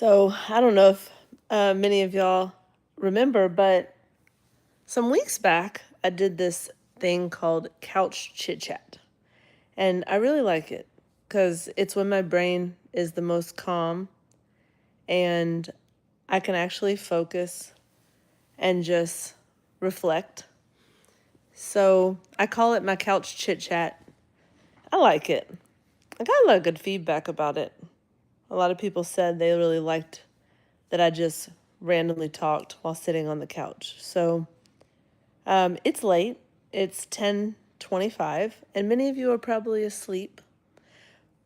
So I don't know if many of y'all remember, but some weeks back I did this thing called couch chit chat. And I really like it because it's when my brain is the most calm and I can actually focus and just reflect. So I call it my couch chit chat. I like it. I got a lot of good feedback about it. A lot of people said they really liked that I just randomly talked while sitting on the couch. So it's late. It's 10:25, and many of you are probably asleep.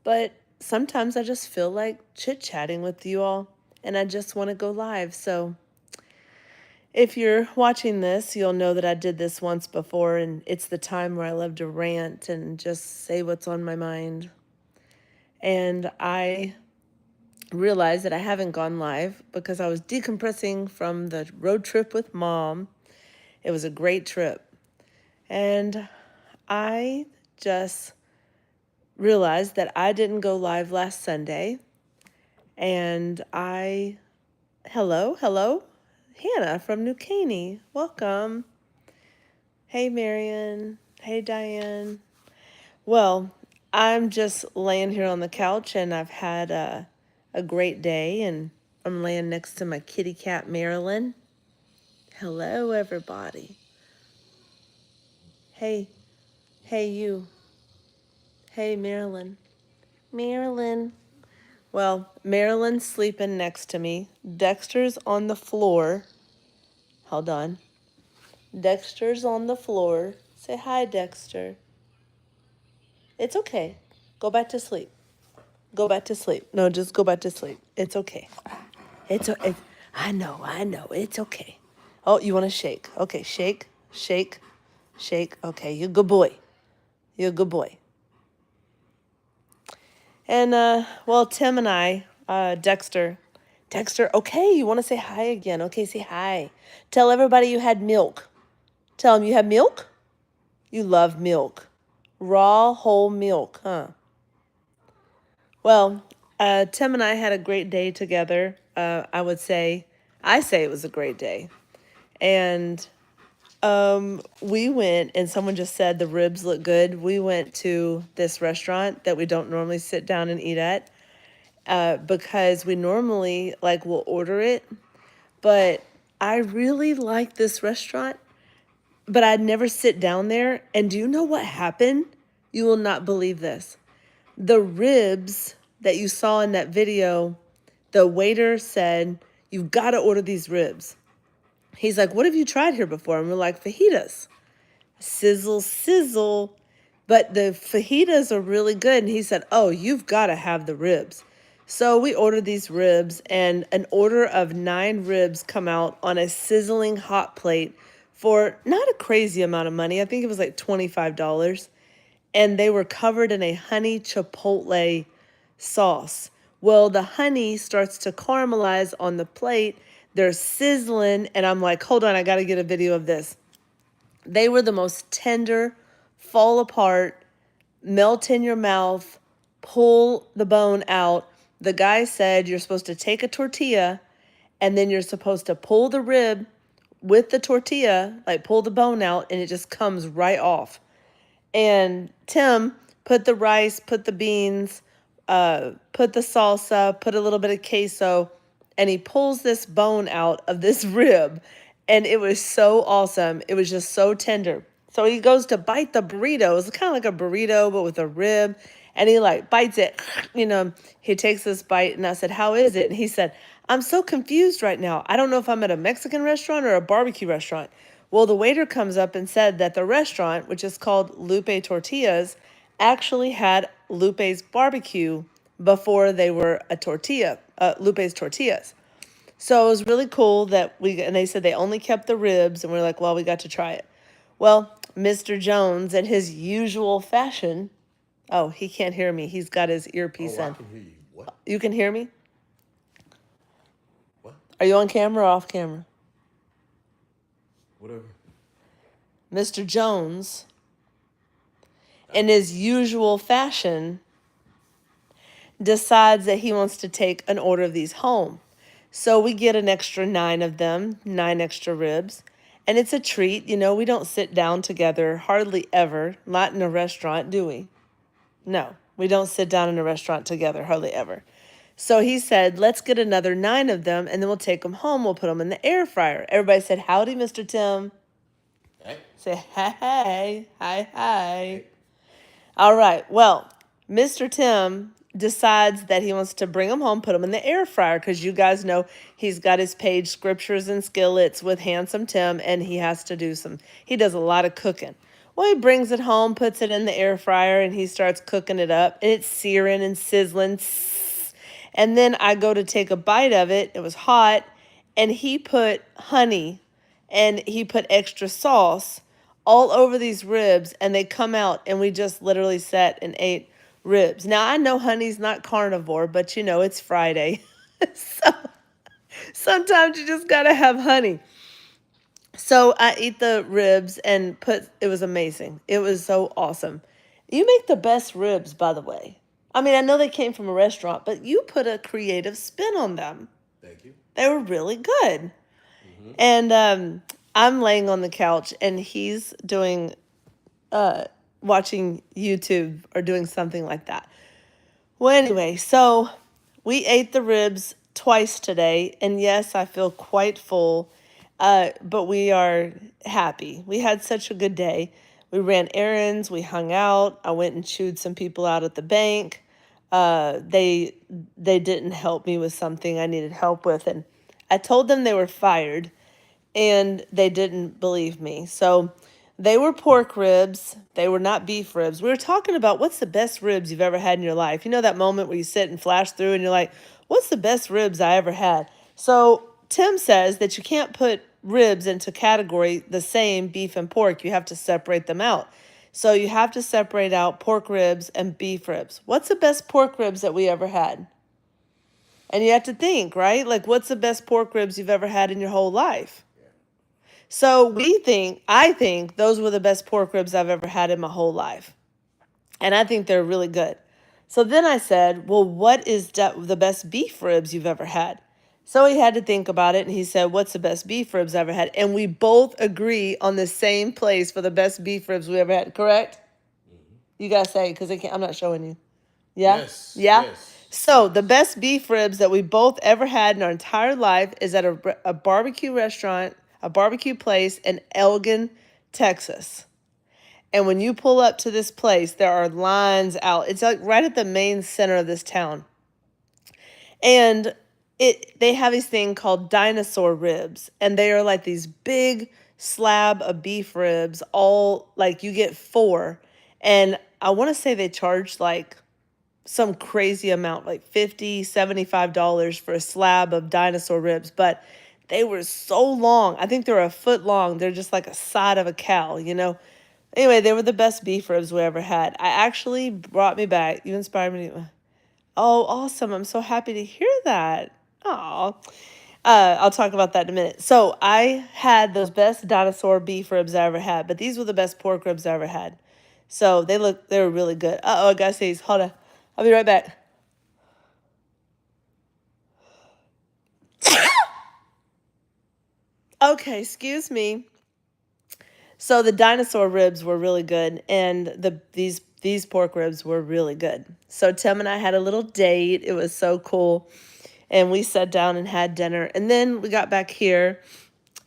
But sometimes I just feel like chit-chatting with you all, and I just want to go live. So if you're watching this, you'll know that I did this once before, and it's the time where I love to rant and just say what's on my mind. And I realized that I haven't gone live because I was decompressing from the road trip with Mom. It was a great trip. And I just realized that I didn't go live last Sunday. And hello, Hannah from New Caney. Welcome. Hey, Marion. Hey, Diane. Well, I'm just laying here on the couch and I've had a great day, and I'm laying next to my kitty cat, Marilyn. Hello, everybody. Hey, you. Hey, Marilyn. Marilyn. Well, Marilyn's sleeping next to me. Dexter's on the floor. Hold on. Dexter's on the floor. Say hi, Dexter. It's okay. Go back to sleep. Go back to sleep. No, just go back to sleep. It's okay. It's I know. It's okay. Oh, you want to shake. Okay, shake, shake, shake. Okay, you're a good boy. You're a good boy. And, well, Tim and I, Dexter, okay, you want to say hi again. Okay, say hi. Tell everybody you had milk. Tell them you had milk. You love milk. Raw, whole milk, huh? Well, Tim and I had a great day together. I say it was a great day. And we went, and someone just said the ribs look good. We went to this restaurant that we don't normally sit down and eat at. Because we normally will order it, but I really like this restaurant, but I'd never sit down there. And do you know what happened? You will not believe this. The ribs that you saw in that video, the waiter said, "You've got to order these ribs." He's like, "What have you tried here before?" And we're like, "Fajitas." Sizzle, sizzle. But the fajitas are really good. And he said, "Oh, you've got to have the ribs." So we ordered these ribs, and an order of 9 ribs come out on a sizzling hot plate for not a crazy amount of money. I think it was like $25. And they were covered in a honey chipotle sauce. Well, the honey starts to caramelize on the plate. They're sizzling, and I'm like, hold on, I got to get a video of this. They were the most tender, fall apart, melt in your mouth, pull the bone out. The guy said you're supposed to take a tortilla and then you're supposed to pull the rib with the tortilla, like pull the bone out, and it just comes right off. And Tim put the rice, put the beans, put the salsa, put a little bit of queso, and he pulls this bone out of this rib. And it was so awesome. It was just so tender. So he goes to bite the burrito. It's kind of like a burrito, but with a rib. And he bites it, he takes this bite. And I said, "How is it?" And he said, "I'm so confused right now. I don't know if I'm at a Mexican restaurant or a barbecue restaurant." Well, the waiter comes up and said that the restaurant, which is called Lupe Tortillas, actually had Lupe's barbecue before they were Lupe's Tortillas. So it was really cool and they said they only kept the ribs, and we're like, well, we got to try it. Well, Mr. Jones, in his usual fashion, oh, he can't hear me. He's got his earpiece in. I can hear you. What? You can hear me? What? Are you on camera or off camera? Whatever. Mr. Jones, in his usual fashion, decides that he wants to take an order of these home. So we get an extra 9 of them, 9 extra ribs. And it's a treat. We don't sit down together hardly ever, not in a restaurant, do we? No, we don't sit down in a restaurant together hardly ever. So he said, let's get another 9 of them and then we'll take them home. We'll put them in the air fryer. Everybody said, howdy, Mr. Tim. Hey. Say, hey, hi. All right. Well, Mr. Tim decides that he wants to bring them home, put them in the air fryer, because you guys know he's got his page Scriptures and Skillets with Handsome Tim, and he does a lot of cooking. Well, he brings it home, puts it in the air fryer, and he starts cooking it up, and it's searing and sizzling. And then I go to take a bite of it. It was hot, and he put honey and he put extra sauce all over these ribs, and they come out, and we just literally sat and ate ribs. Now, I know honey's not carnivore, but it's Friday. So sometimes you just got to have honey. So I eat the ribs and it was amazing. It was so awesome. You make the best ribs, by the way. I mean, I know they came from a restaurant, but you put a creative spin on them. Thank you. They were really good. And I'm laying on the couch, and he's doing, watching YouTube or doing something like that. Well, anyway, so we ate the ribs twice today, and yes, I feel quite full, but we are happy. We had such a good day. We ran errands, we hung out. I went and chewed some people out at the bank. They didn't help me with something I needed help with, and I told them they were fired, and they didn't believe me. So they were pork ribs. They were not beef ribs. We were talking about what's the best ribs you've ever had in your life. You know that moment where you sit and flash through and you're like, what's the best ribs I ever had? So Tim says that you can't put ribs into category the same, beef and pork. You have to separate them out. So you have to separate out pork ribs and beef ribs. What's the best pork ribs that we ever had? And you have to think, right? Like, what's the best pork ribs you've ever had in your whole life? So I think those were the best pork ribs I've ever had in my whole life. And I think they're really good. So then I said, well, what is the best beef ribs you've ever had? So he had to think about it, and he said, what's the best beef ribs I've ever had? And we both agree on the same place for the best beef ribs we ever had, correct? You got to say, because I'm not showing you. Yeah? Yes. Yeah? Yes. So the best beef ribs that we both ever had in our entire life is at a barbecue restaurant, a barbecue place in Elgin, Texas. And when you pull up to this place, there are lines out. It's like right at the main center of this town. And they have this thing called dinosaur ribs. And they are like these big slab of beef ribs, all like you get 4. And I want to say they charge like some crazy amount, like $50, $75 for a slab of dinosaur ribs. But they were so long. I think they're a foot long. They're just like a side of a cow, Anyway, they were the best beef ribs we ever had. I actually brought me back. You inspired me. Oh, awesome. I'm so happy to hear that. Oh, I'll talk about that in a minute. So I had those best dinosaur beef ribs I ever had, but these were the best pork ribs I ever had. So they were really good. Uh-oh, I gotta sneeze. Hold on. I'll be right back. Okay, excuse me. So the dinosaur ribs were really good, and these pork ribs were really good. So Tim and I had a little date. It was so cool, and we sat down and had dinner, and then we got back here.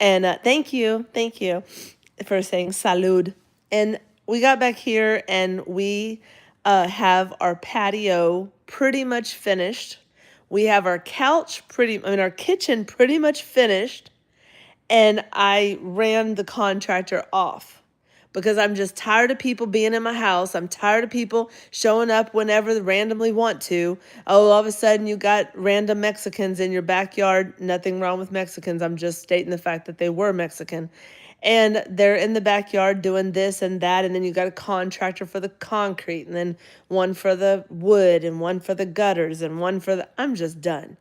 And thank you for saying salud. And we got back here, and we have our patio pretty much finished. We have our our kitchen pretty much finished. And I ran the contractor off because I'm just tired of people being in my house. I'm tired of people showing up whenever they randomly want to. Oh, all of a sudden you got random Mexicans in your backyard. Nothing wrong with Mexicans. I'm just stating the fact that they were Mexican. And they're in the backyard doing this and that. And then you got a contractor for the concrete, and then one for the wood, and one for the gutters, and one for I'm just done.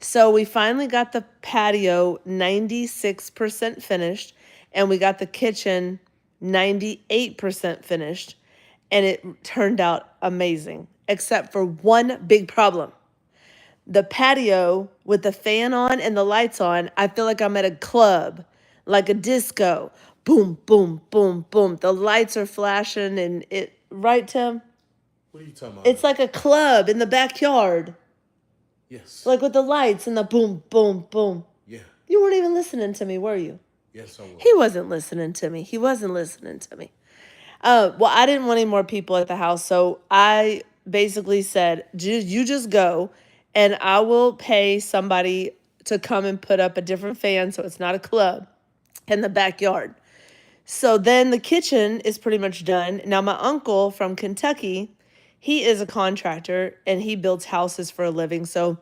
So we finally got the patio 96% finished, and we got the kitchen 98% finished, and it turned out amazing, except for one big problem. The patio with the fan on and the lights on, I feel like I'm at a club, like a disco. Boom, boom, boom, boom. The lights are flashing and it, right, Tim? What are you talking about? It's like a club in the backyard. Yes. Like with the lights and the boom, boom, boom. Yeah. You weren't even listening to me, were you? Yes, I was. He wasn't listening to me. He wasn't listening to me. Well, I didn't want any more people at the house, so I basically said, "You just go, and I will pay somebody to come and put up a different fan so it's not a club in the backyard." So then the kitchen is pretty much done. Now, my uncle from Kentucky, he is a contractor and he builds houses for a living. So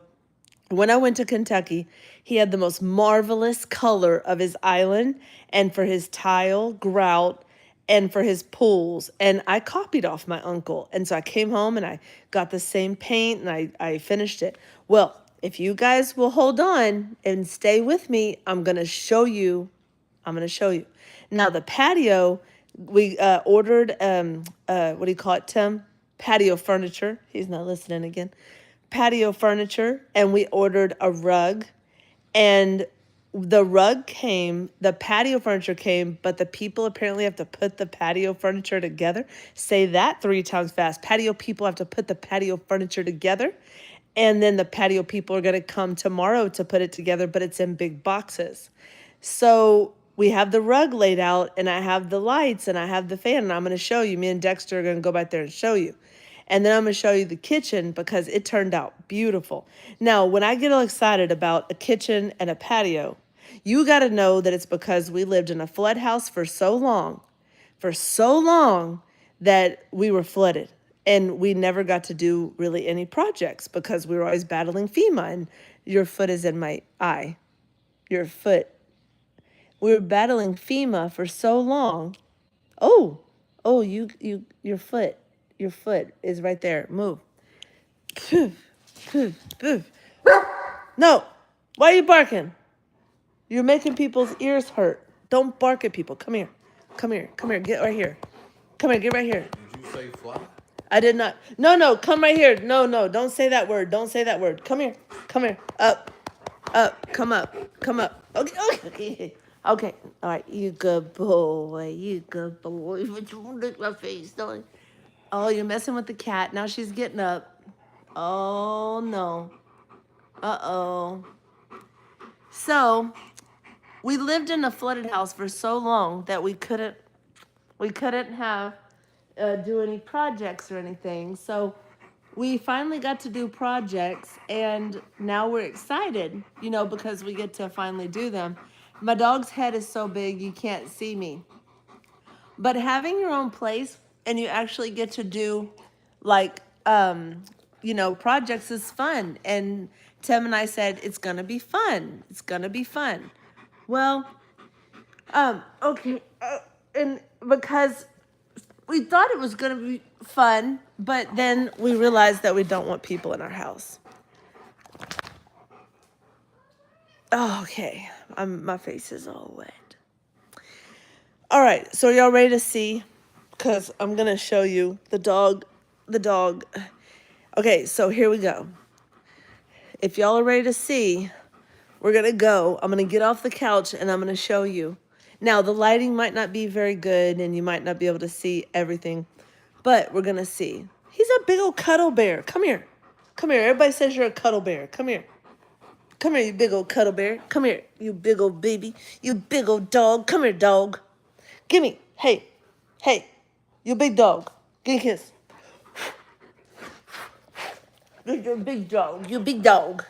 when I went to Kentucky, he had the most marvelous color of his island and for his tile, grout, and for his pools. And I copied off my uncle. And so I came home and I got the same paint and I finished it. Well, if you guys will hold on and stay with me, I'm going to show you. Now, the patio, we ordered, what do you call it, Tim? Patio furniture. He's not listening again. Patio furniture, and we ordered a rug. And the rug came, the patio furniture came, but the people apparently have to put the patio furniture together. Say that 3 times fast. Patio people have to put the patio furniture together. And then the patio people are going to come tomorrow to put it together, but it's in big boxes. So we have the rug laid out, and I have the lights, and I have the fan, and I'm going to show you. Me and Dexter are going to go back there and show you. And then I'm going to show you the kitchen because it turned out beautiful. Now, when I get all excited about a kitchen and a patio, you got to know that it's because we lived in a flood house for so long that we were flooded. And we never got to do really any projects because we were always battling FEMA. And your foot is in my eye. Your foot. We were battling FEMA for so long. Oh, your foot is right there. Move. No, why are you barking? You're making people's ears hurt. Don't bark at people. Come here. Get right here. Come here, get right here. Did you say fly? I did not. No, come right here. No, don't say that word. Come here. Up. Come up. Okay. Okay. All right. You good boy. But you won't lick my face, don't you? Oh, you're messing with the cat. Now she's getting up. Oh, no. Uh-oh. So, we lived in a flooded house for so long that we couldn't have do any projects or anything. So we finally got to do projects, and now we're excited, because we get to finally do them. My dog's head is so big you can't see me. But having your own place and you actually get to do like projects is fun. And Tim and I said it's gonna be fun. Well, okay, and because we thought it was gonna be fun, but then we realized that we don't want people in our house. Oh, okay, my face is all wet. All right, so y'all ready to see? Because I'm gonna show you the dog. Okay, so here we go. If y'all are ready to see, we're gonna go. I'm gonna get off the couch and I'm gonna show you. Now, the lighting might not be very good and you might not be able to see everything, but we're gonna see. He's a big old cuddle bear. Come here. Everybody says you're a cuddle bear. Come here, you big old cuddle bear. Come here, you big old baby. You big old dog. Come here, dog. Gimme. Hey, you big dog. Give me a kiss. You're a big dog. You big dog.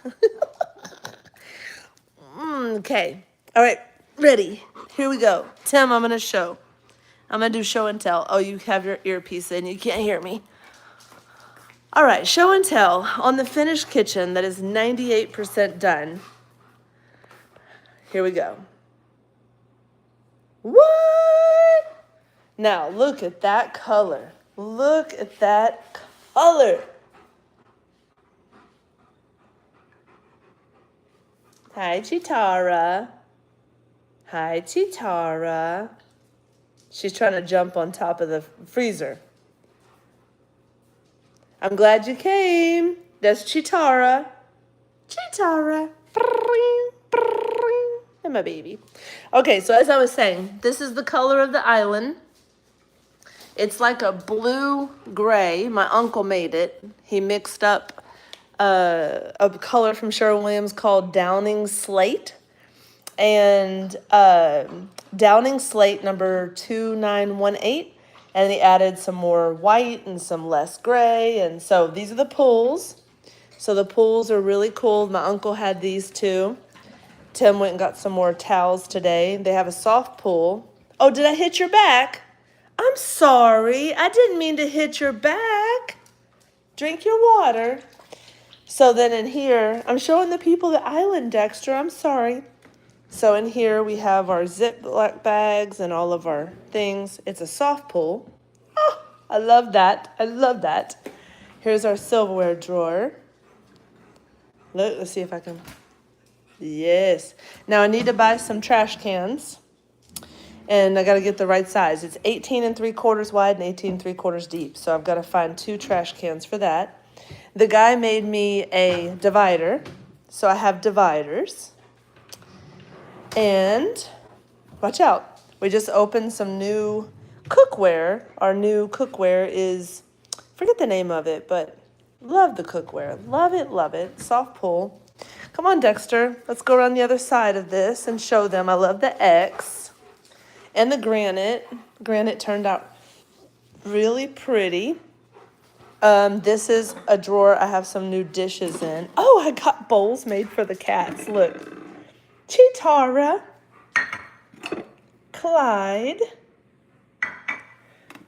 Okay. All right. Ready. Here we go. Tim, I'm going to show. I'm going to do show and tell. Oh, you have your earpiece in. You can't hear me. All right. Show and tell on the finished kitchen that is 98% done. Here we go. What? Now, look at that color. Hi, Chitara. She's trying to jump on top of the freezer. I'm glad you came. That's Chitara. Chitara. And my baby. Okay, so as I was saying, this is the color of the island. It's like a blue-gray. My uncle made it. He mixed up a color from Sherwin-Williams called Downing Slate. And Downing Slate number 2918. And he added some more white and some less gray. And so these are the pools. So the pools are really cool. My uncle had these too. Tim went and got some more towels today. They have a soft pool. Oh, did I hit your back? I'm sorry. I didn't mean to hit your back. Drink your water. So then in here, I'm showing the people the island, Dexter. I'm sorry. So in here we have our Ziploc bags and all of our things. It's a soft pool. Oh, I love that. I love that. Here's our silverware drawer. Look, let's see if I can. Yes. Now I need to buy some trash cans. And I got to get the right size. It's 18 3/4 wide and 18 3/4 deep. So I've got to find 2 trash cans for that. The guy made me a divider. So I have dividers. And watch out. We just opened some new cookware. Our new cookware is, forget the name of it, but love the cookware. Love it, love it. Soft pull. Come on, Dexter. Let's go around the other side of this and show them. I love the X and the granite. Granite turned out really pretty. This is a drawer I have some new dishes in. Oh, I got bowls made for the cats. Look. Chitara, Clyde,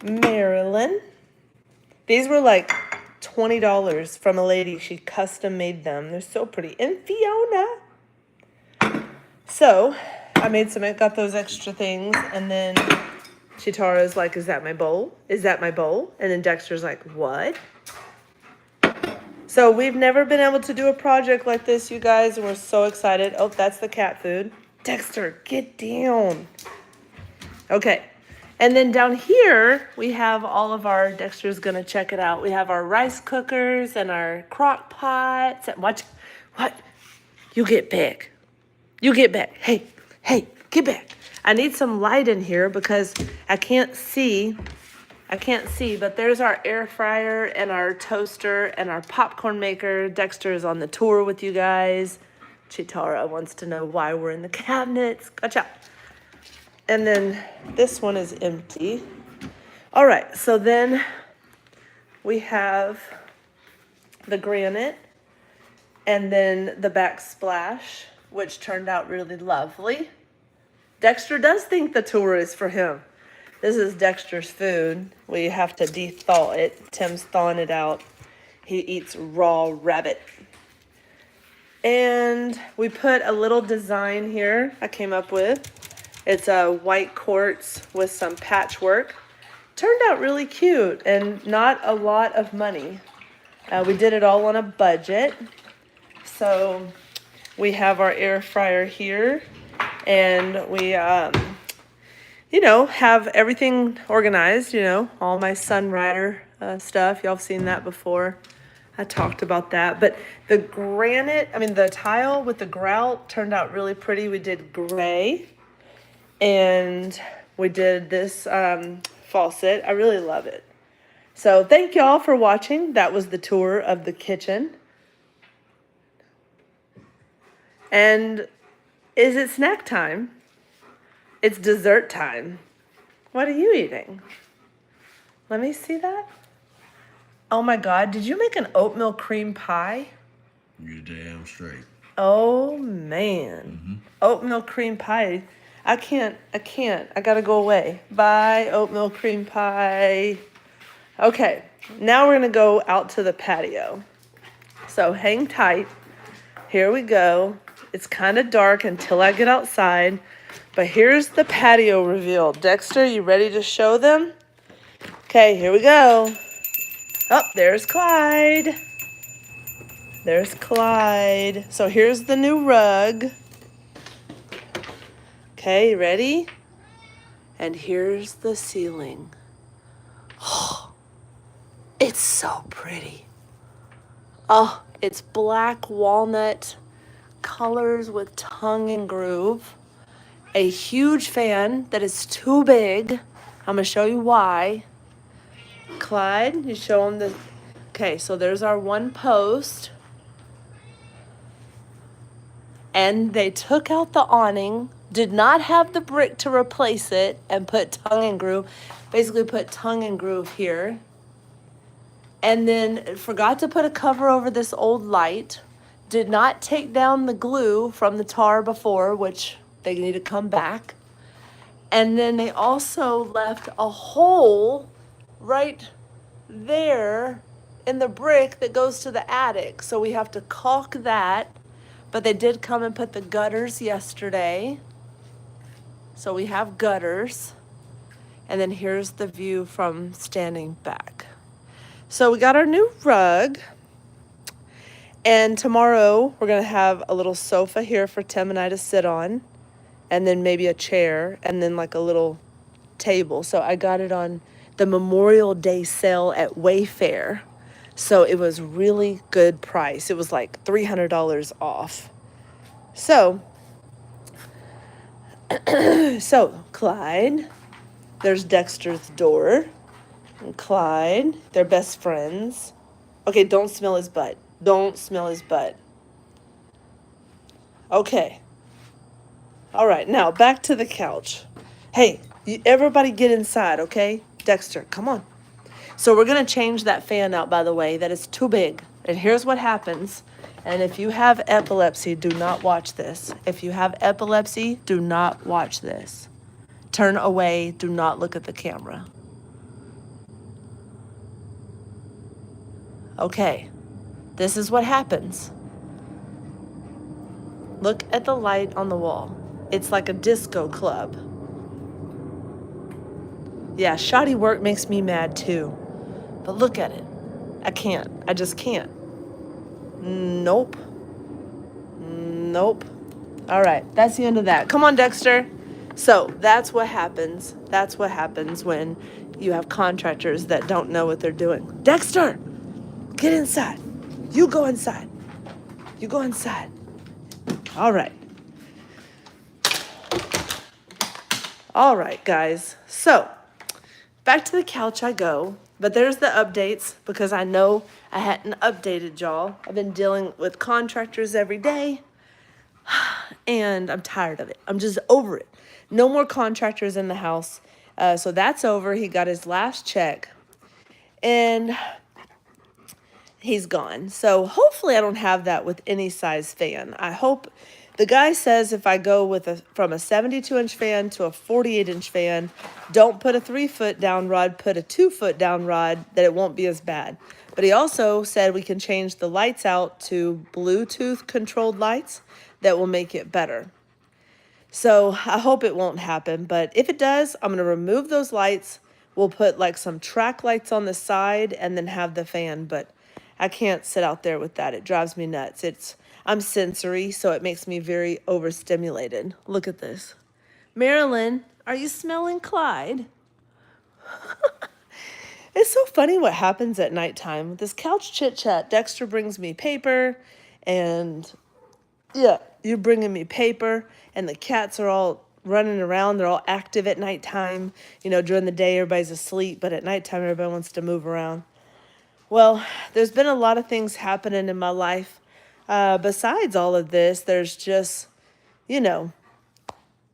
Marilyn. These were like $20 from a lady. She custom made them. They're so pretty. And Fiona. So I made some, I got those extra things. And then Chitara's like, is that my bowl? Is that my bowl? And then Dexter's like, what? So we've never been able to do a project like this, you guys, and we're so excited. Oh, that's the cat food. Dexter, get down. Okay. And then down here, we have all of our, Dexter's going to check it out. We have our rice cookers and our crock pots. And watch, what? You get back. You get back. Hey, get back. I need some light in here because I can't see, but there's our air fryer and our toaster and our popcorn maker. Dexter is on the tour with you guys. Chitara wants to know why we're in the cabinets. Gotcha. And then this one is empty. All right, so then we have the granite and then the backsplash, which turned out really lovely. Dexter does think the tour is for him. This is Dexter's food. We have to de-thaw it. Tim's thawing it out. He eats raw rabbit. And we put a little design here I came up with. It's a white quartz with some patchwork. Turned out really cute and not a lot of money. We did it all on a budget. So we have our air fryer here. And we have everything organized, all my Sunrider stuff. Y'all have seen that before. I talked about that. But the the tile with the grout turned out really pretty. We did gray. And we did this faucet. I really love it. So thank y'all for watching. That was the tour of the kitchen. And is it snack time? It's dessert time. What are you eating? Let me see that. Oh my God, did you make an oatmeal cream pie? You're damn straight. Oh man. Mm-hmm. Oatmeal cream pie. I can't. I gotta go away. Bye, oatmeal cream pie. Okay, now we're gonna go out to the patio. So hang tight. Here we go. It's kind of dark until I get outside. But here's the patio reveal. Dexter, you ready to show them? Okay, here we go. Oh, there's Clyde. There's Clyde. So here's the new rug. Okay, ready? And here's the ceiling. Oh, it's so pretty. Oh, it's black walnut colors with tongue and groove, a huge fan that is too big. I'm going to show you why. Clyde, you show him the... Okay, so there's our one post. And they took out the awning, did not have the brick to replace it, and put tongue and groove. Basically put tongue and groove here. And then forgot to put a cover over this old light. Did not take down the glue from the tar before, which they need to come back. And then they also left a hole right there in the brick that goes to the attic. So we have to caulk that. But they did come and put the gutters yesterday. So we have gutters. And then here's the view from standing back. So we got our new rug. And tomorrow we're going to have a little sofa here for Tim and I to sit on. And then maybe a chair. And then like a little table. So I got it on the Memorial Day sale at Wayfair. So it was really good price. It was like $300 off. So Clyde, there's Dexter's door. And Clyde, they're best friends. Okay, don't smell his butt. Don't smell his butt. Okay. All right, now back to the couch. Hey, everybody get inside, okay? Dexter, come on. So we're going to change that fan out, by the way. That is too big. And here's what happens. And if you have epilepsy, do not watch this. If you have epilepsy, do not watch this. Turn away. Do not look at the camera. Okay. This is what happens. Look at the light on the wall. It's like a disco club. Yeah, shoddy work makes me mad too. But look at it. I can't. I just can't. Nope. Nope. All right, that's the end of that. Come on, Dexter. So that's what happens. That's what happens when you have contractors that don't know what they're doing. Dexter, get inside. You go inside. You go inside. All right. All right, guys. So back to the couch I go. But there's the updates because I know I hadn't updated y'all. I've been dealing with contractors every day and I'm tired of it. I'm just over it. No more contractors in the house. So that's over. He got his last check and he's gone. So hopefully I don't have that with any size fan. I hope the guy says if I go with from a 72-inch fan to a 48-inch fan, don't put a 3-foot down rod, put a 2-foot down rod, that it won't be as bad. But he also said we can change the lights out to Bluetooth controlled lights that will make it better. So I hope it won't happen. But if it does, I'm going to remove those lights. We'll put like some track lights on the side and then have the fan. But I can't sit out there with that. It drives me nuts. I'm sensory, so it makes me very overstimulated. Look at this. Marilyn, are you smelling Clyde? It's so funny what happens at nighttime. With this couch chit-chat, Dexter brings me paper, and yeah, you're bringing me paper, and the cats are all running around. They're all active at nighttime. You know, during the day, everybody's asleep, but at nighttime, everybody wants to move around. Well, there's been a lot of things happening in my life. Besides all of this, there's just, you know,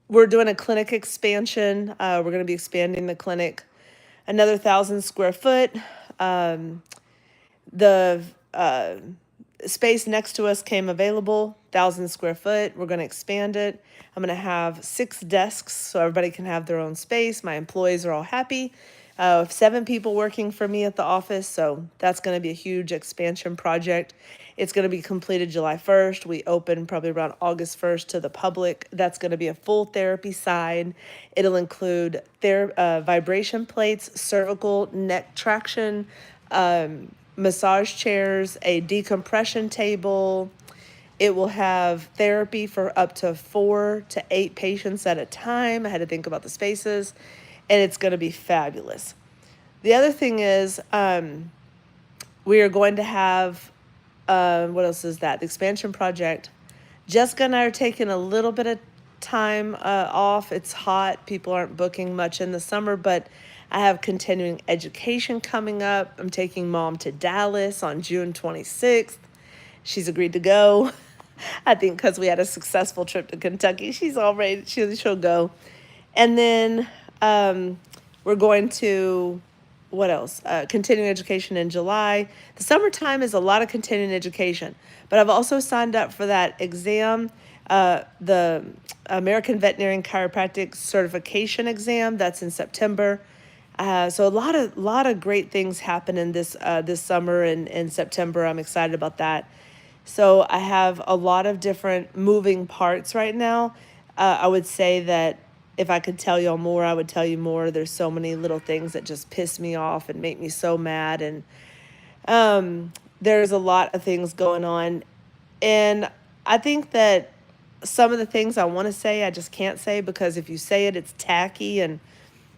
we're doing a clinic expansion. We're going to be expanding the clinic another 1,000 square foot. The space next to us came available, 1,000 square foot. We're going to expand it. I'm going to have 6 desks so everybody can have their own space. My employees are all happy. 7 people working for me at the office, so that's going to be a huge expansion project. It's going to be completed July 1st. We open probably around August 1st to the public. That's going to be a full therapy side. It'll include vibration plates, cervical neck traction, massage chairs, a decompression table. It will have therapy for up to 4 to 8 patients at a time. I had to think about the spaces, and it's going to be fabulous. The other thing is we are going to have, what else is that? The expansion project Jessica and I are taking a little bit of time off. It's hot. People aren't booking much in the summer, but I have continuing education coming up. I'm taking mom to Dallas on June 26th. She's agreed to go. I think because we had a successful trip to Kentucky, she'll go. And then we're going to, what else? Continuing education in July. The summertime is a lot of continuing education, but I've also signed up for that exam, the American Veterinary Chiropractic Certification exam. That's in September. So a lot of great things happen in this summer and in September. I'm excited about that. So I have a lot of different moving parts right now. I would say that if I could tell y'all more, I would tell you more. There's so many little things that just piss me off and make me so mad. And there's a lot of things going on. And I think that some of the things I want to say, I just can't say because if you say it, it's tacky and,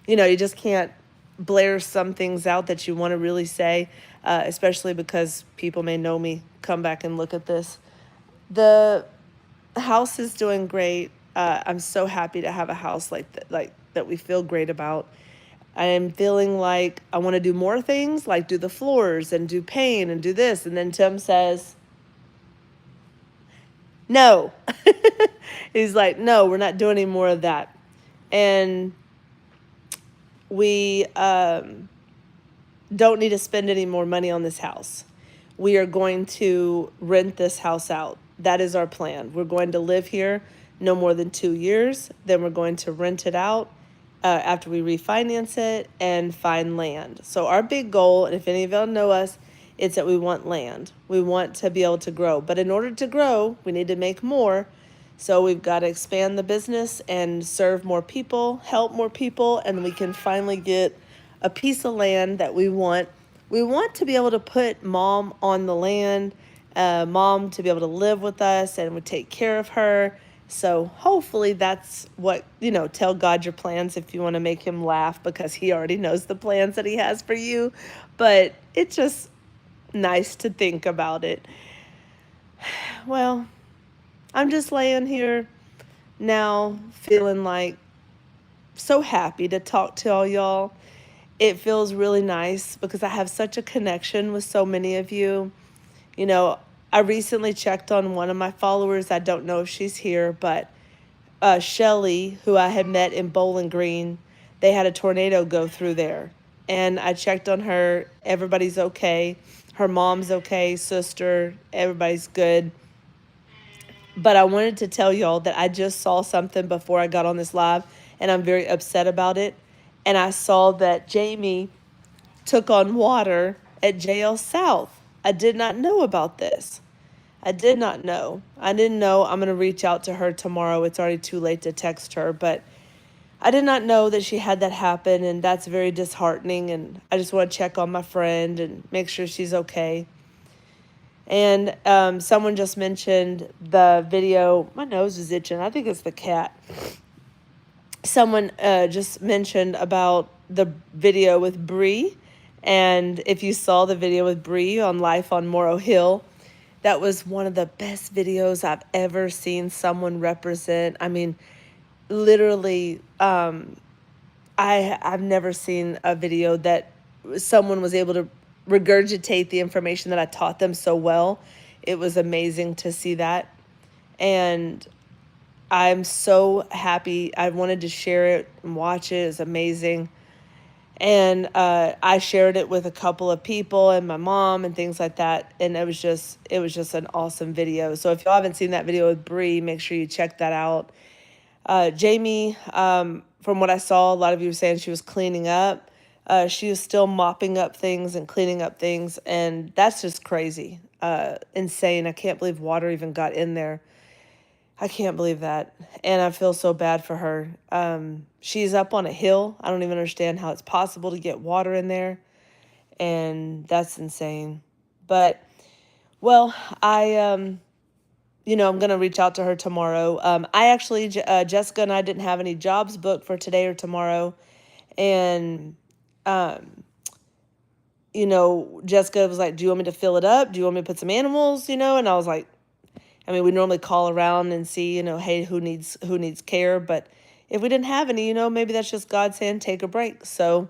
you just can't blare some things out that you want to really say, especially because people may know me, come back and look at this. The house is doing great. I'm so happy to have a house like that we feel great about. I am feeling like I want to do more things, like do the floors and do paint and do this. And then Tim says, no. He's like, no, we're not doing any more of that. And we don't need to spend any more money on this house. We are going to rent this house out. That is our plan. We're going to live here no more than 2 years. Then we're going to rent it out after we refinance it and find land. So our big goal, and if any of y'all know us, it's that we want land. We want to be able to grow. But in order to grow, we need to make more. So we've got to expand the business and serve more people, help more people, and we can finally get a piece of land that we want. We want to be able to put mom on the land, mom to be able to live with us and we take care of her. So hopefully that's what, tell God your plans if you want to make him laugh because he already knows the plans that he has for you. But it's just nice to think about it. Well, I'm just laying here now feeling like so happy to talk to all y'all. It feels really nice because I have such a connection with so many of you. You know, I recently checked on one of my followers. I don't know if she's here, but Shelly, who I had met in Bowling Green, they had a tornado go through there. And I checked on her. Everybody's okay. Her mom's okay, sister, everybody's good. But I wanted to tell y'all that I just saw something before I got on this live, and I'm very upset about it. And I saw that Jamie took on water at JL South. I did not know about this. I did not know. I didn't know. I'm going to reach out to her tomorrow. It's already too late to text her, but I did not know that she had that happen, and that's very disheartening. And I just want to check on my friend and make sure she's okay. And someone just mentioned the video. My nose is itching. I think it's the cat. Someone just mentioned about the video with Bree. And if you saw the video with Bree on Life on Morrow Hill, that was one of the best videos I've ever seen represent. I mean, literally, I've never seen a video that someone was able to regurgitate the information that I taught them so well. It was amazing to see that. And I'm so happy. I wanted to share it and watch it. It's amazing. And I shared it with a couple of people and my mom and things like that. And it was just an awesome video. So if y'all haven't seen that video with Bree, make sure you check that out. Jamie, from what I saw, a lot of you were saying she was cleaning up. She was still mopping up things and cleaning up things. And that's just crazy. Insane. I can't believe water even got in there. I can't believe that. And I feel so bad for her. She's up on a hill. I don't even understand how it's possible to get water in there. And that's insane. But, well, I'm going to reach out to her tomorrow. I actually, Jessica and I didn't have any jobs booked for today or tomorrow. And, Jessica was like, do you want me to fill it up? Do you want me to put some animals, And I was like, I mean, we normally call around and see, hey, who needs care, but if we didn't have any, maybe that's just God saying take a break. So,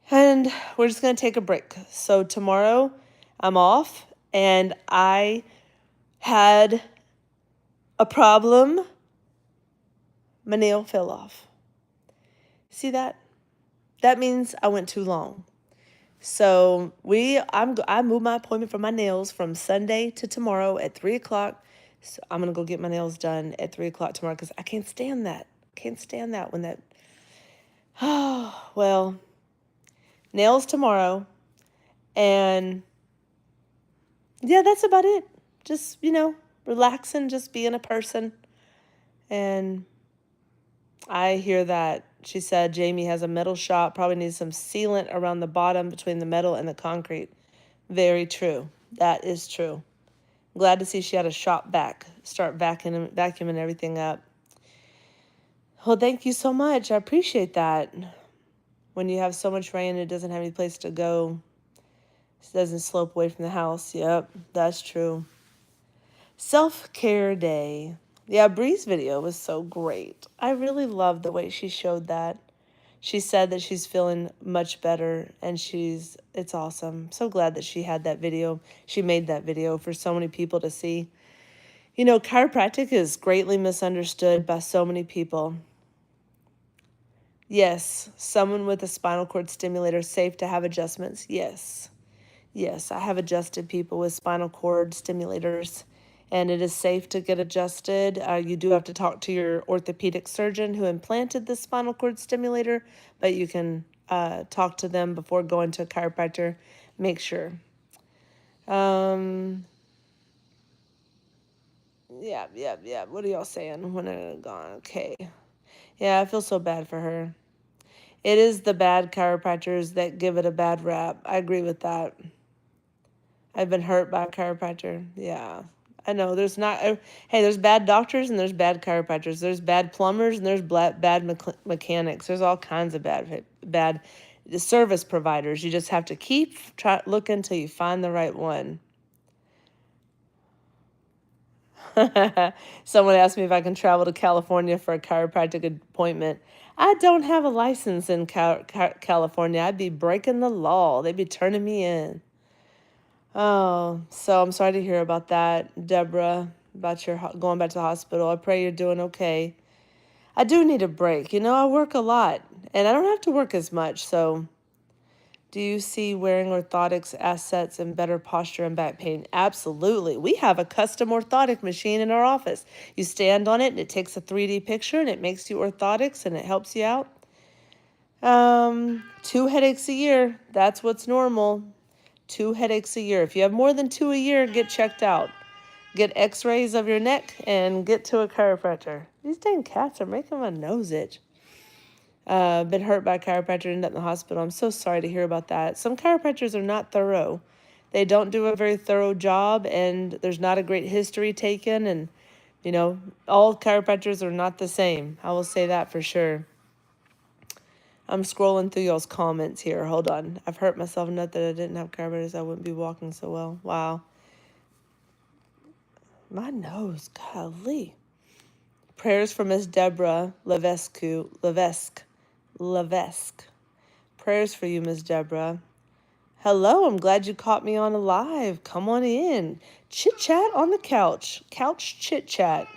and we're just going to take a break. So tomorrow I'm off, and I had a problem. My nail fell off. See that? That means I went too long. So I moved my appointment for my nails from Sunday to tomorrow at 3:00. So I'm gonna go get my nails done at 3:00 tomorrow because I can't stand that. Can't stand that when that. Oh well, nails tomorrow, and yeah, that's about it. Just relaxing, just being a person. And I hear that she said Jamie has a metal shop, probably needs some sealant around the bottom between the metal and the concrete. Very true. That is true. Glad to see she had a shop back, start vacuuming everything up. Well, thank you so much. I appreciate that. When you have so much rain, it doesn't have any place to go. It doesn't slope away from the house. Yep, that's true. Self-care day. Yeah, Bree's video was so great. I really loved the way she showed that. She said that she's feeling much better, and it's awesome. So glad that she had that video. She made that video for so many people to see. Chiropractic is greatly misunderstood by so many people. Yes, someone with a spinal cord stimulator is safe to have adjustments. Yes. Yes, I have adjusted people with spinal cord stimulators, and it is safe to get adjusted. You do have to talk to your orthopedic surgeon who implanted the spinal cord stimulator, but you can talk to them before going to a chiropractor. Make sure. Yeah. What are y'all saying? When are gone? Okay. Yeah, I feel so bad for her. It is the bad chiropractors that give it a bad rap. I agree with that. I've been hurt by a chiropractor. Yeah, I know. There's bad doctors and there's bad chiropractors. There's bad plumbers and there's bad mechanics. There's all kinds of bad service providers. You just have to keep looking until you find the right one. Someone asked me if I can travel to California for a chiropractic appointment. I don't have a license in California. I'd be breaking the law. They'd be turning me in. Oh, so I'm sorry to hear about that, Deborah, about your going back to the hospital. I pray you're doing okay. I do need a break. I work a lot, and I don't have to work as much. So, do you see wearing orthotics assets and better posture and back pain? Absolutely. We have a custom orthotic machine in our office. You stand on it, and it takes a 3D picture, and it makes you orthotics, and it helps you out. 2 headaches a year. That's what's normal. 2 headaches a year. If you have more than 2 a year, get checked out. Get x-rays of your neck and get to a chiropractor. These dang cats are making my nose itch. Been hurt by a chiropractor, ended up in the hospital. I'm so sorry to hear about that. Some chiropractors are not thorough. They don't do a very thorough job, and there's not a great history taken. And, all chiropractors are not the same. I will say that for sure. I'm scrolling through y'all's comments here. Hold on. I've hurt myself enough that I didn't have chiropractors. I wouldn't be walking so well. Wow. My nose. Golly. Prayers for Miss Deborah Levesque. Prayers for you, Miss Deborah. Hello. I'm glad you caught me on a live. Come on in. Chit chat on the couch. Couch chit chat.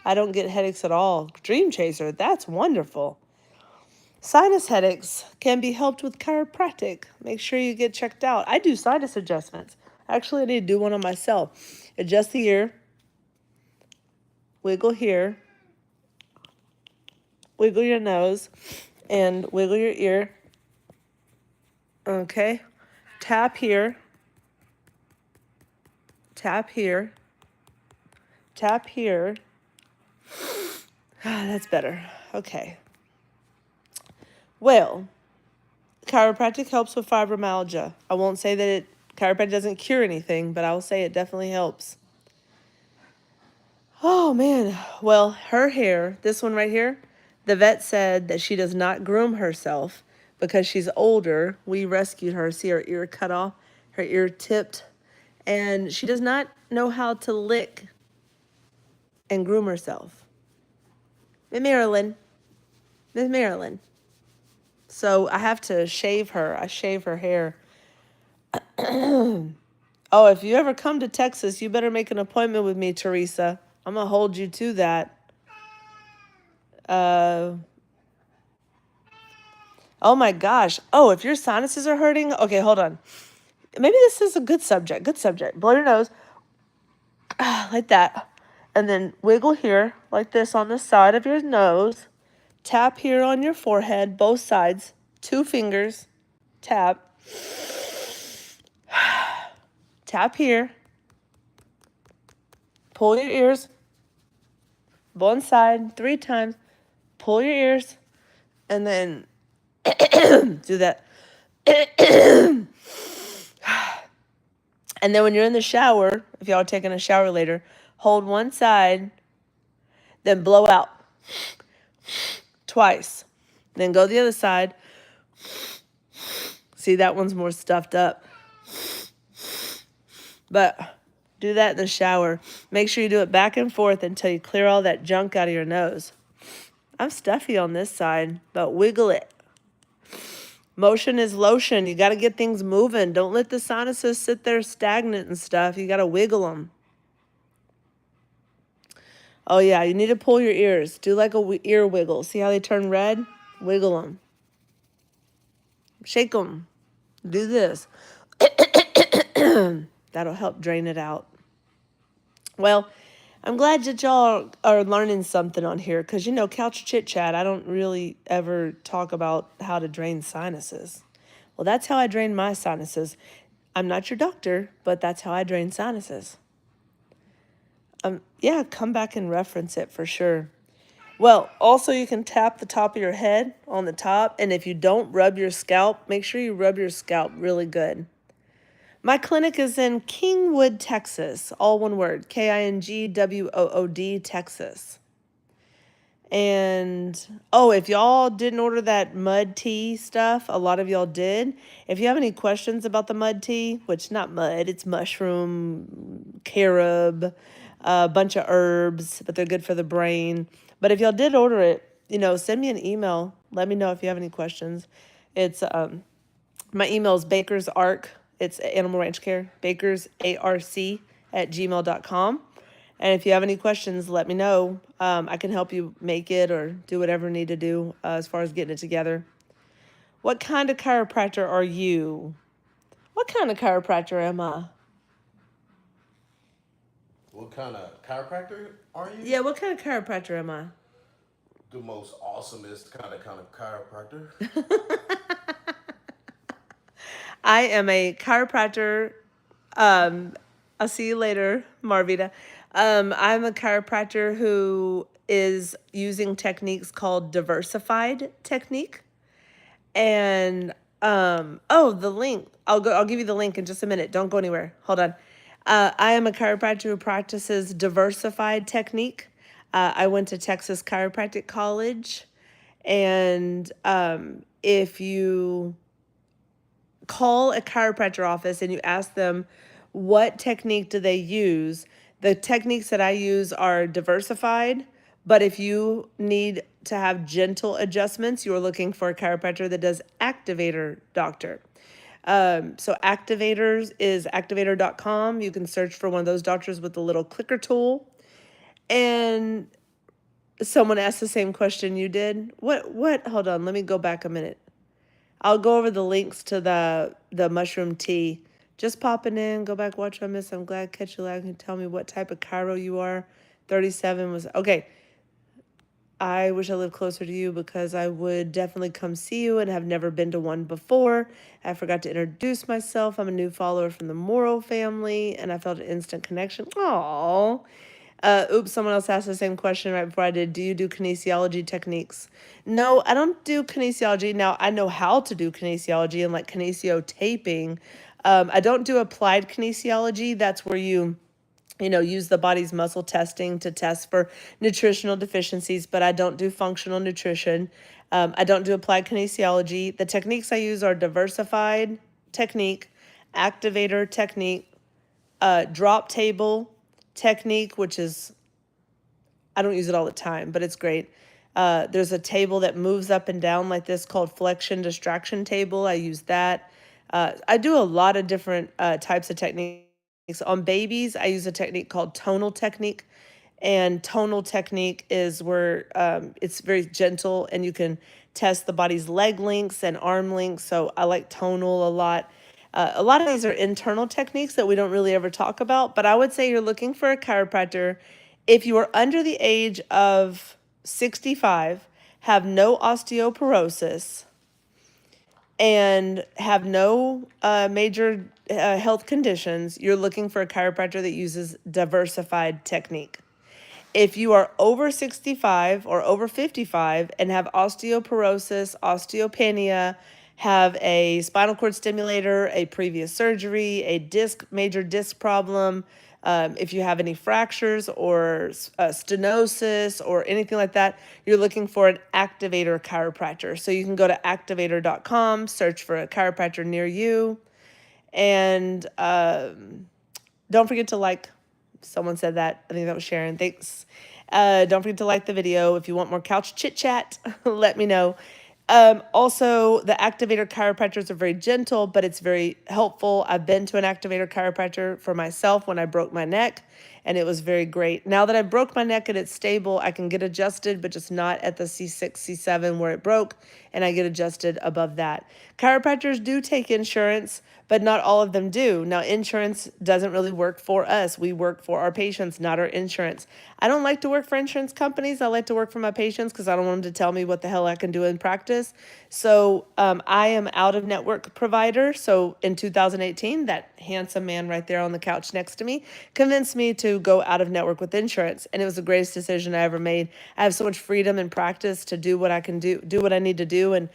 I don't get headaches at all. Dream chaser. That's wonderful. Sinus headaches can be helped with chiropractic. Make sure you get checked out. I do sinus adjustments. Actually, I need to do one on myself. Adjust the ear. Wiggle here. Wiggle your nose. And wiggle your ear. Okay. Tap here. Tap here. Tap here. That's better. Okay. Well, chiropractic helps with fibromyalgia. I won't say that chiropractic doesn't cure anything, but I will say it definitely helps. Oh, man. Well, her hair, this one right here, the vet said that she does not groom herself because she's older. We rescued her. See her ear cut off, her ear tipped. And she does not know how to lick and groom herself. Miss Marilyn. Miss Marilyn. So I have to shave her. I shave her hair. Oh, if you ever come to Texas, you better make an appointment with me, Teresa. I'm going to hold you to that. Oh my gosh. Oh, if your sinuses are hurting. Okay, hold on. Maybe this is a good subject. Good subject. Blow your nose. Like that. And then wiggle here, like this on the side of your nose. Tap here on your forehead, both sides. 2 fingers. Tap. Tap here. Pull your ears. One side 3 times. Pull your ears. And then do that. And then when you're in the shower, if y'all are taking a shower later, hold one side, then blow out twice. Then go the other side. See, that one's more stuffed up. But do that in the shower. Make sure you do it back and forth until you clear all that junk out of your nose. I'm stuffy on this side, but wiggle it. Motion is lotion. You got to get things moving. Don't let the sinuses sit there stagnant and stuff. You got to wiggle them. Oh, yeah, you need to pull your ears. Do like a ear wiggle. See how they turn red? Wiggle them. Shake them. Do this. That'll help drain it out. Well, I'm glad that y'all are learning something on here because, you know, couch chit-chat, I don't really ever talk about how to drain sinuses. Well, that's how I drain my sinuses. I'm not your doctor, but that's how I drain sinuses. Yeah, come back and reference it for sure. Well, also you can tap the top of your head on the top, and if you don't rub your scalp, make sure you rub your scalp really good. My clinic is in Kingwood, Texas, all one word, Kingwood, Texas. And, oh, if y'all didn't order that mud tea stuff, a lot of y'all did. If you have any questions about the mud tea, which not mud, it's mushroom, carob, a bunch of herbs, but they're good for the brain. But if y'all did order it, you know, send me an email. Let me know if you have any questions. It's, my email is bakersarc. It's Animal Ranch Care, bakersarc@gmail.com. And if you have any questions, let me know. I can help you make it or do whatever you need to do as far as getting it together. What kind of chiropractor are you? What kind of chiropractor am I? What kind of chiropractor are you? Yeah, what kind of chiropractor am I? The most awesomest kind of chiropractor. I am a chiropractor. I'll see you later, Marvita. I'm a chiropractor who is using techniques called diversified technique. And oh, the link. I'll give you the link in just a minute. Don't go anywhere. Hold on. I am a chiropractor who practices diversified technique. I went to Texas Chiropractic College, and if you call a chiropractor office and you ask them what technique do they use, the techniques that I use are diversified. But if you need to have gentle adjustments, you're looking for a chiropractor that does activator doctor. So activators is activator.com. You can search for one of those doctors with the little clicker tool. And someone asked the same question you did. What? Hold on. Let me go back a minute. I'll go over the links to the mushroom tea. Just popping in, go back, watch what I missed. I'm glad catch you live. Can you tell me what type of chiro you are? 37 was, okay. I wish I lived closer to you because I would definitely come see you and have never been to one before. I forgot to introduce myself. I'm a new follower from the Morrow family and I felt an instant connection. Aww. Oops, someone else asked the same question right before I did. Do you do kinesiology techniques? No, I don't do kinesiology. Now, I know how to do kinesiology and like kinesio taping. I don't do applied kinesiology. That's where you use the body's muscle testing to test for nutritional deficiencies, but I don't do functional nutrition. I don't do applied kinesiology. The techniques I use are diversified technique, activator technique, drop table technique, which is, I don't use it all the time, but it's great. There's a table that moves up and down like this called flexion distraction table. I use that. I do a lot of different types of techniques. On babies, I use a technique called tonal technique. And tonal technique is where it's very gentle and you can test the body's leg lengths and arm lengths. So I like tonal a lot. A lot of these are internal techniques that we don't really ever talk about, but I would say you're looking for a chiropractor if you are under the age of 65, have no osteoporosis, and have no major health conditions. You're looking for a chiropractor that uses diversified technique. If you are over 65 or over 55 and have osteoporosis, osteopenia, have a spinal cord stimulator, a previous surgery, a major disc problem, if you have any fractures or stenosis or anything like that, you're looking for an activator chiropractor. So you can go to activator.com, search for a chiropractor near you, and don't forget to like. Someone said that. I think that was Sharon. Thanks. Don't forget to like the video. If you want more couch chit chat, let me know. Also, the activator chiropractors are very gentle, but it's very helpful. I've been to an activator chiropractor for myself when I broke my neck, and it was very great. Now that I broke my neck and it's stable, I can get adjusted, but just not at the C6, C7 where it broke, and I get adjusted above that. Chiropractors do take insurance, but not all of them do. Now, insurance doesn't really work for us. We work for our patients, not our insurance. I don't like to work for insurance companies. I like to work for my patients because I don't want them to tell me what the hell I can do in practice. So I am out of network provider. So in 2018, that handsome man right there on the couch next to me convinced me to go out of network with insurance. And it was the greatest decision I ever made. I have so much freedom in practice to do what I can do what I need to do, and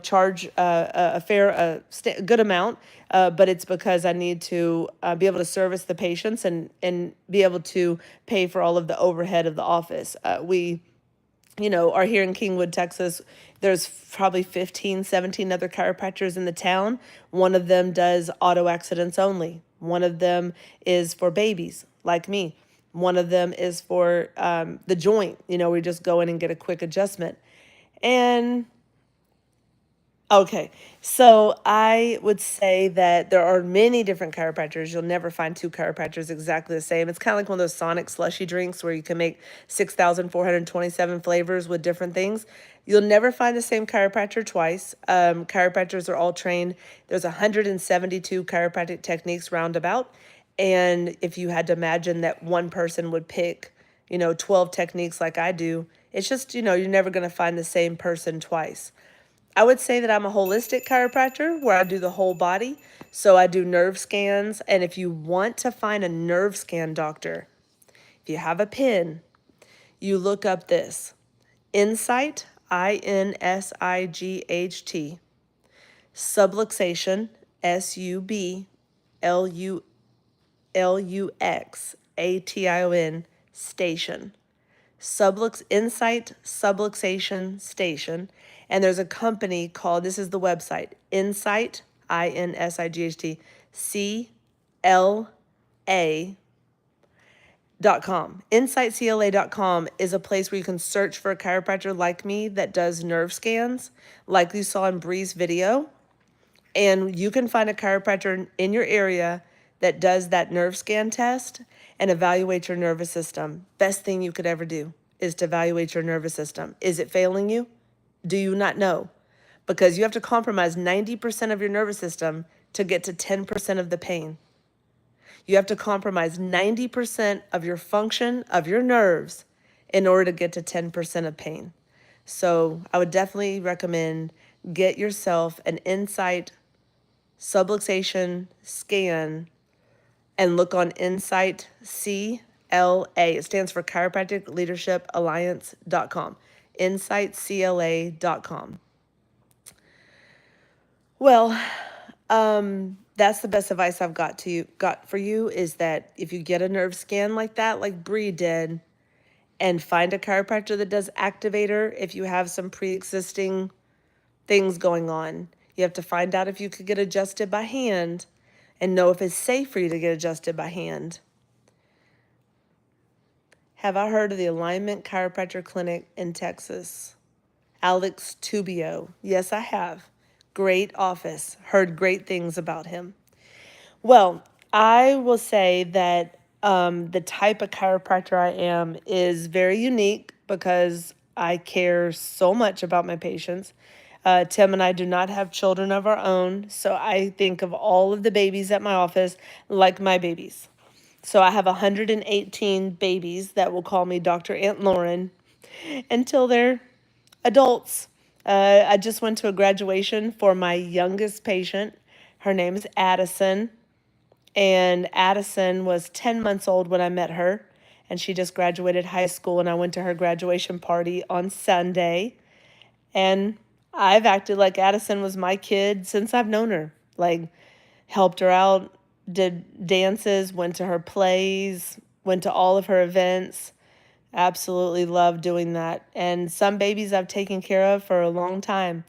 charge a fair, good amount. But it's because I need to be able to service the patients and be able to pay for all of the overhead of the office. We are here in Kingwood, Texas. There's probably 15, 17 other chiropractors in the town. One of them does auto accidents only. One of them is for babies like me. One of them is for the joint. We just go in and get a quick adjustment. And okay, so I would say that there are many different chiropractors. You'll never find two chiropractors exactly the same. It's kind of like one of those Sonic slushy drinks where you can make 6,427 flavors with different things. You'll never find the same chiropractor twice. Chiropractors are all trained. There's 172 chiropractic techniques roundabout. And if you had to imagine that one person would pick, 12 techniques like I do, it's just, you're never going to find the same person twice. I would say that I'm a holistic chiropractor where I do the whole body. So I do nerve scans. And if you want to find a nerve scan doctor, if you have a pen, you look up this Insight, INSIGHT, subluxation, SUBLUXATION, station. Insight Subluxation Station. And there's a company called, this is the website, Insight, INSIGHT, CLA.com. InsightCLA.com is a place where you can search for a chiropractor like me that does nerve scans, like you saw in Bree's video. And you can find a chiropractor in your area that does that nerve scan test and evaluate your nervous system. Best thing you could ever do is to evaluate your nervous system. Is it failing you? Do you not know? Because you have to compromise 90% of your nervous system to get to 10% of the pain. You have to compromise 90% of your function of your nerves in order to get to 10% of pain. So I would definitely recommend get yourself an Insight subluxation scan and look on Insight CLA. It stands for Chiropractic Leadership Alliance.com. InsightCLA.com. Well, that's the best advice I've got for you is that if you get a nerve scan like that, like Bree did, and find a chiropractor that does activator, if you have some pre-existing things going on, you have to find out if you could get adjusted by hand and know if it's safe for you to get adjusted by hand. Have I heard of the Alignment Chiropractor Clinic in Texas? Alex Tubio. Yes, I have. Great office. Heard great things about him. Well, I will say that the type of chiropractor I am is very unique because I care so much about my patients. Tim and I do not have children of our own, so I think of all of the babies at my office like my babies. So I have 118 babies that will call me Dr. Aunt Lauren until they're adults. I just went to a graduation for my youngest patient. Her name is Addison. And Addison was 10 months old when I met her. And she just graduated high school. And I went to her graduation party on Sunday. And I've acted like Addison was my kid since I've known her. Like, helped her out, did dances, went to her plays, went to all of her events. Absolutely love doing that. And some babies I've taken care of for a long time.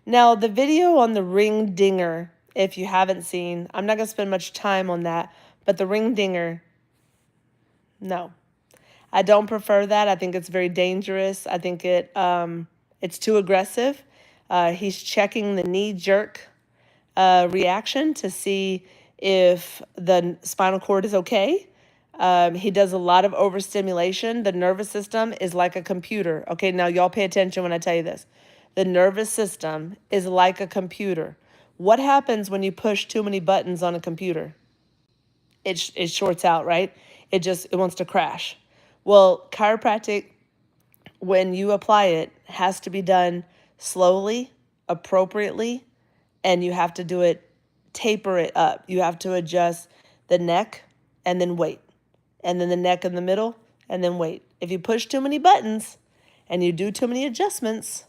Now, the video on the ring dinger, if you haven't seen, I'm not going to spend much time on that, but the ring dinger, no. I don't prefer that. I think it's very dangerous. I think it's too aggressive. He's checking the knee jerk reaction to see if the spinal cord is okay. He does a lot of overstimulation. The nervous system is like a computer. Okay, now y'all pay attention when I tell you this. The nervous system is like a computer. What happens when you push too many buttons on a computer? It shorts out, right? It wants to crash. Well, chiropractic, when you apply it, has to be done slowly, appropriately, and you have to do it, taper it up. You have to adjust the neck and then wait, and then the neck in the middle and then wait. If you push too many buttons and you do too many adjustments,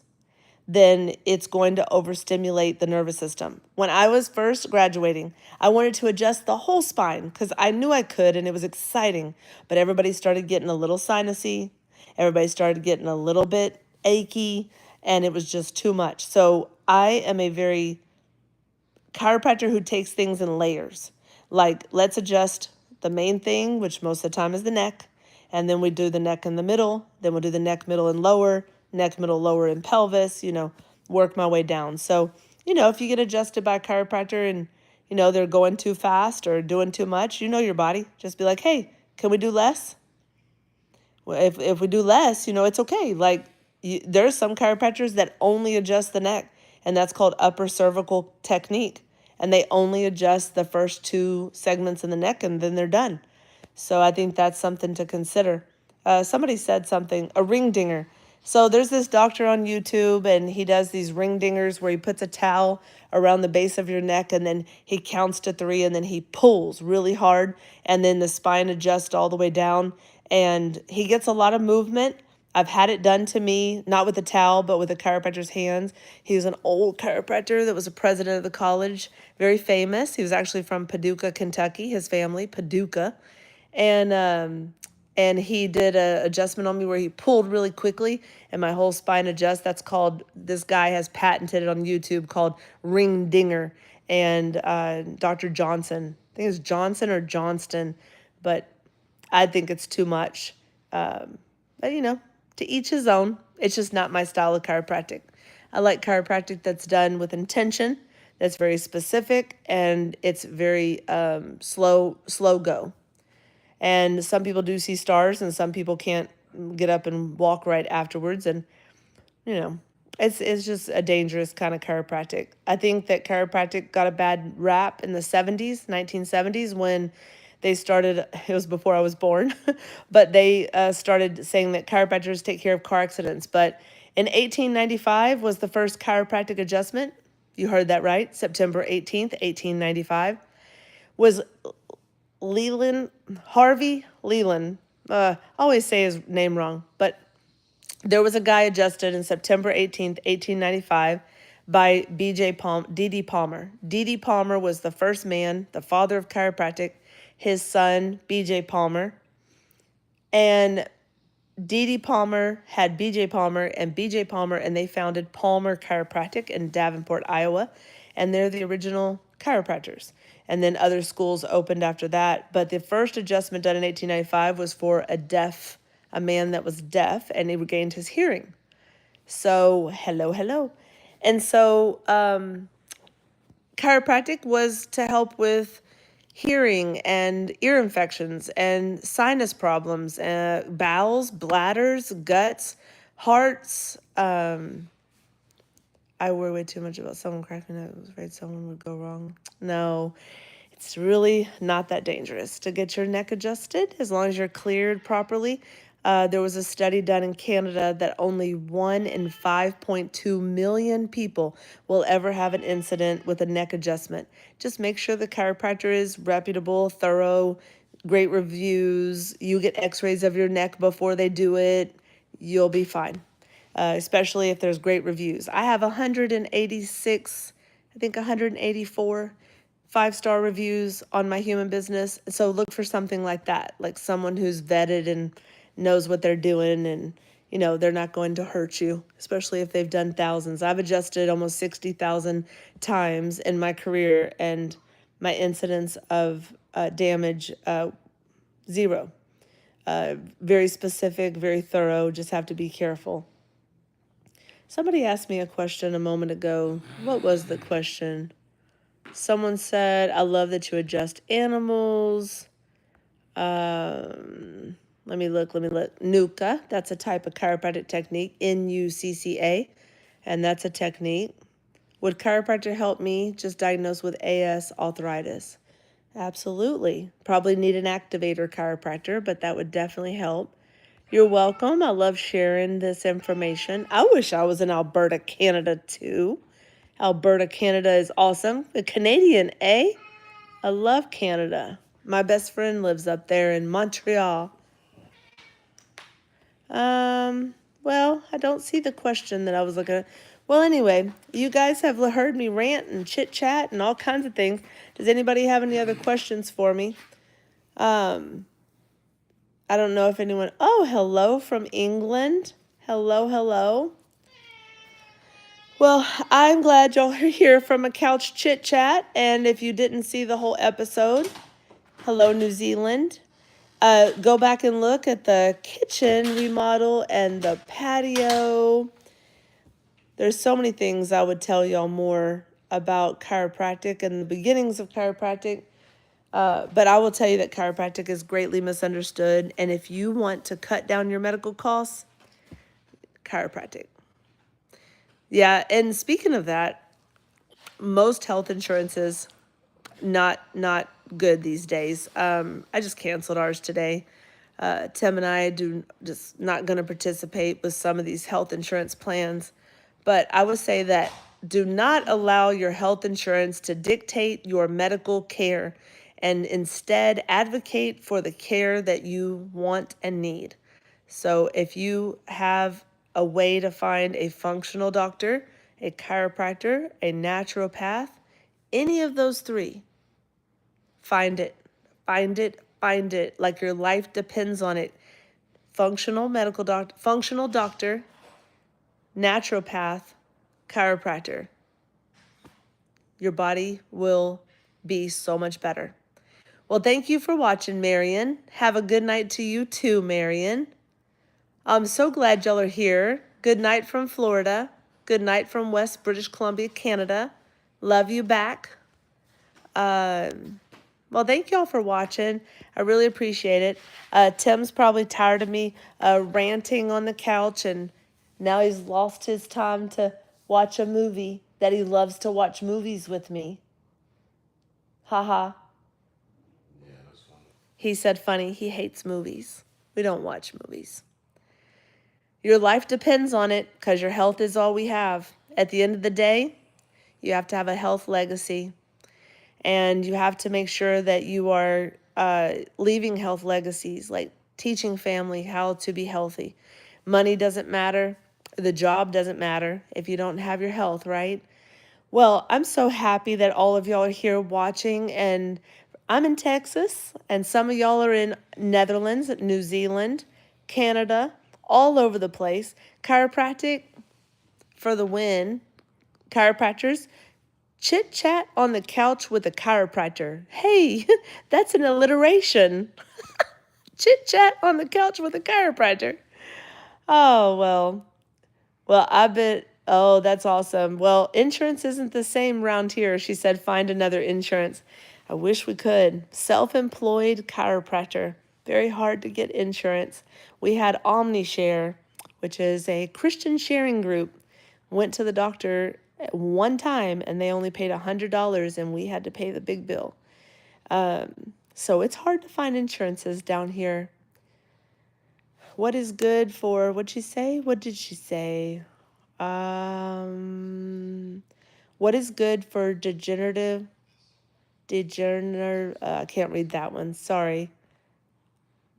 then it's going to overstimulate the nervous system. When I was first graduating, I wanted to adjust the whole spine because I knew I could and it was exciting. But everybody started getting a little sinusy. Everybody started getting a little bit achy, and it was just too much. So I am a very chiropractor who takes things in layers. Like, let's adjust the main thing, which most of the time is the neck, and then we do the neck in the middle, then we'll do the neck, middle, and lower, neck, middle, lower, and pelvis, work my way down. So, if you get adjusted by a chiropractor and, they're going too fast or doing too much, you know your body. Just be like, hey, can we do less? Well, if we do less, it's okay. Like, there's some chiropractors that only adjust the neck, and that's called upper cervical technique. And they only adjust the first two segments in the neck, and then they're done. So I think that's something to consider. Somebody said something, a ring dinger. So there's this doctor on YouTube, and he does these ring dingers where he puts a towel around the base of your neck, and then he counts to 3, and then he pulls really hard, and then the spine adjusts all the way down, and he gets a lot of movement. I've had it done to me, not with a towel, but with a chiropractor's hands. He was an old chiropractor that was a president of the college, very famous. He was actually from Paducah, Kentucky, his family, Paducah. And he did a adjustment on me where he pulled really quickly and my whole spine adjusts. That's called, this guy has patented it on YouTube called ring dinger. And Dr. Johnson, I think it's Johnson or Johnston, but I think it's too much. But to each his own. It's just not my style of chiropractic. I like chiropractic that's done with intention, that's very specific, and it's very slow go. And some people do see stars, and some people can't get up and walk right afterwards. And it's just a dangerous kind of chiropractic. I think that chiropractic got a bad rap in the 70s, 1970s, when they started, it was before I was born, but they started saying that chiropractors take care of car accidents. But in 1895 was the first chiropractic adjustment. You heard that right. September 18th, 1895 was Harvey Leland. I always say his name wrong, but there was a guy adjusted in September 18th, 1895 by D.D. Palmer. D.D. Palmer was the first man, the father of chiropractic, his son, B.J. Palmer. And D.D. Palmer had B.J. Palmer and B.J. Palmer, and they founded Palmer Chiropractic in Davenport, Iowa. And they're the original chiropractors. and then other schools opened after that. But the first adjustment done in 1895 was for a man that was deaf, and he regained his hearing. So, hello. And so, chiropractic was to help with hearing and ear infections and sinus problems, bowels, bladders, guts, hearts. I worry way too much about someone cracking up. I was afraid someone would go wrong. No, it's really not that dangerous to get your neck adjusted as long as you're cleared properly. There was a study done in Canada that only 1 in 5.2 million people will ever have an incident with a neck adjustment. Just make sure the chiropractor is reputable, thorough, great reviews. You get x-rays of your neck before they do it. You'll be fine, especially if there's great reviews. I have 186, I think 184 5-star reviews on my human business. So look for something like that, like someone who's vetted and knows what they're doing, and they're not going to hurt you, especially if they've done thousands. I've adjusted almost 60,000 times in my career, and my incidence of damage, 0. Very specific, very thorough, just have to be careful. Somebody asked me a question a moment ago. What was the question? Someone said, I love that you adjust animals. Let me look. Nuka, that's a type of chiropractic technique, Nucca, and that's a technique. Would chiropractor help me just diagnosed with AS arthritis? Absolutely. Probably need an activator chiropractor, but that would definitely help. You're welcome. I love sharing this information. I wish I was in Alberta, Canada, too. Alberta, Canada is awesome. The Canadian, eh? I love Canada. My best friend lives up there in Montreal. Well, I don't see the question that I was looking at. Well, anyway, you guys have heard me rant and chit chat and all kinds of things. Does anybody have any other questions for me? I don't know if anyone. Oh, hello from England. Hello. Well, I'm glad y'all are here from a couch chit chat. And if you didn't see the whole episode, hello, New Zealand. Go back and look at the kitchen remodel and the patio. There's so many things I would tell y'all more about chiropractic and the beginnings of chiropractic. But I will tell you that chiropractic is greatly misunderstood. And if you want to cut down your medical costs, chiropractic. Yeah, and speaking of that, most health insurances not good these days. I just canceled ours today. Tim and I do just not going to participate with some of these health insurance plans. But I would say that do not allow your health insurance to dictate your medical care, and instead advocate for the care that you want and need. So if you have a way to find a functional doctor, a chiropractor, a naturopath, any of those three, find it, like your life depends on it. Functional doctor, naturopath, chiropractor. Your body will be so much better. Well, thank you for watching, Marion. Have a good night to you too, Marion. I'm so glad y'all are here. Good night from Florida. Good night from West British Columbia, Canada. Love you back. Well, thank y'all for watching. I really appreciate it. Tim's probably tired of me ranting on the couch, and now he's lost his time to watch a movie that he loves to watch movies with me. Haha. Yeah, that's funny. He said funny. He hates movies. We don't watch movies. Your life depends on it because your health is all we have. At the end of the day, you have to have a health legacy. And you have to make sure that you are leaving health legacies, like teaching family how to be healthy. Money doesn't matter. The job doesn't matter if you don't have your health, right? Well, I'm so happy that all of y'all are here watching, and I'm in Texas, and some of y'all are in Netherlands, New Zealand, Canada, all over the place. Chiropractic for the win. Chiropractors, Chit chat on the couch with a chiropractor. Hey, that's an alliteration. Chit chat on the couch with a chiropractor. Oh, well. Well, I bet. Oh, that's awesome. Well, insurance isn't the same round here. She said, find another insurance. I wish we could. Self employed chiropractor. Very hard to get insurance. We had OmniShare, which is a Christian sharing group. Went to the doctor one time and they only paid $100 and we had to pay the big bill. So it's hard to find insurances down here. What is good for, what'd she say? What did she say? What is good for I can't read that one. Sorry.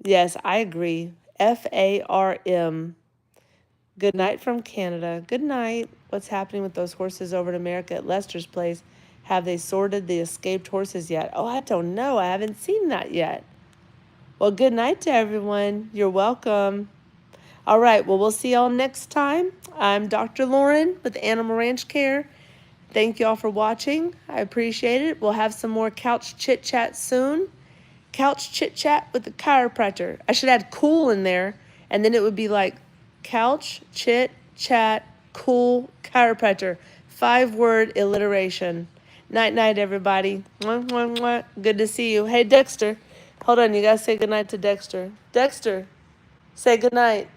Yes, I agree. FARM. Good night from Canada. Good night. What's happening with those horses over in America at Lester's place? Have they sorted the escaped horses yet? Oh, I don't know. I haven't seen that yet. Well, good night to everyone. You're welcome. All right. Well, we'll see y'all next time. I'm Dr. Lauren with Animal Ranch Care. Thank you all for watching. I appreciate it. We'll have some more couch chit chat soon. Couch chit chat with the chiropractor. I should add cool in there, and then it would be like couch chit chat cool chiropractor. 5-word alliteration. Night night, everybody. Mwah, mwah, mwah. Good to see you. Hey, Dexter. Hold on, you gotta say goodnight to Dexter. Dexter, say goodnight.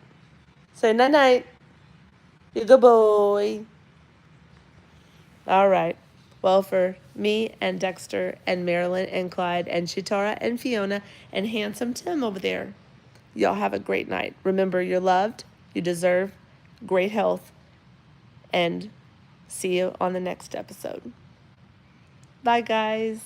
Say night night. You good boy. All right. Well, for me and Dexter and Marilyn and Clyde and Chitara and Fiona and handsome Tim over there, y'all have a great night. Remember, you're loved, you deserve great health, and see you on the next episode. Bye, guys.